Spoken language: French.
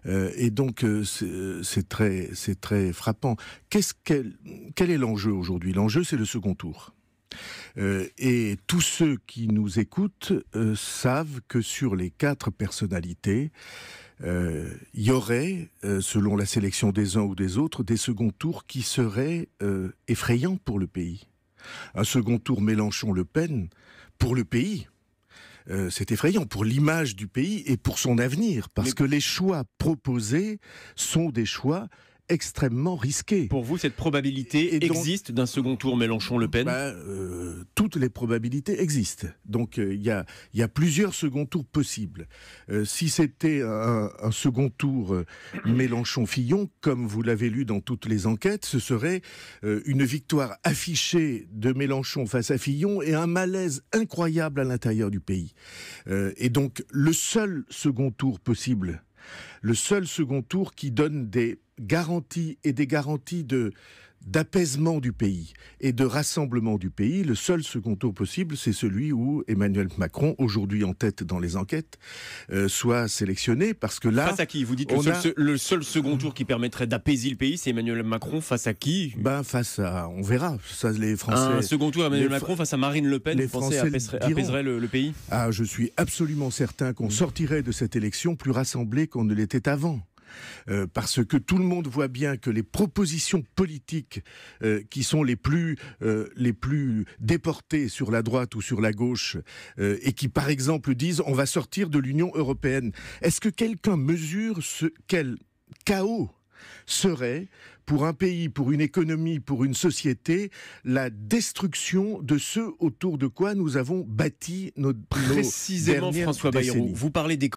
Et donc, c'est très frappant. Quel est l'enjeu aujourd'hui ? L'enjeu, c'est le second tour. Et tous ceux qui nous écoutent savent que sur les 4 personnalités, il y aurait, selon la sélection des uns ou des autres, des seconds tours qui seraient effrayants pour le pays. Un second tour Mélenchon-Le Pen, pour le pays, c'est effrayant pour l'image du pays et pour son avenir, parce que les choix proposés sont des choix extrêmement risqués. Pour vous, cette probabilité existe d'un second tour Mélenchon-Le Pen ? Toutes les probabilités existent. Donc il y a plusieurs seconds tours possibles. Si c'était un second tour Mélenchon-Fillon, comme vous l'avez lu dans toutes les enquêtes, ce serait une victoire affichée de Mélenchon face à Fillon et un malaise incroyable à l'intérieur du pays. Et donc le seul second tour possible, le seul second tour qui donne des garanties d'apaisement du pays et de rassemblement du pays, le seul second tour possible, c'est celui où Emmanuel Macron, aujourd'hui en tête dans les enquêtes, soit sélectionné, parce que là... Face à qui ? Vous dites le seul second tour qui permettrait d'apaiser le pays, c'est Emmanuel Macron, face à qui ? Face à... On verra. Ça, les Français... Un second tour Emmanuel Macron face à Marine Le Pen, vous pensez apaiserait le pays ? Je suis absolument certain qu'on sortirait de cette élection plus rassemblé qu'on ne l'était avant. Parce que tout le monde voit bien que les propositions politiques qui sont les plus déportées sur la droite ou sur la gauche et qui par exemple disent on va sortir de l'Union européenne, est-ce que quelqu'un mesure quel chaos serait pour un pays, pour une économie, pour une société, la destruction de ce autour de quoi nous avons bâti nos précisément, dernières François Bayrou, décennies. vous parlez des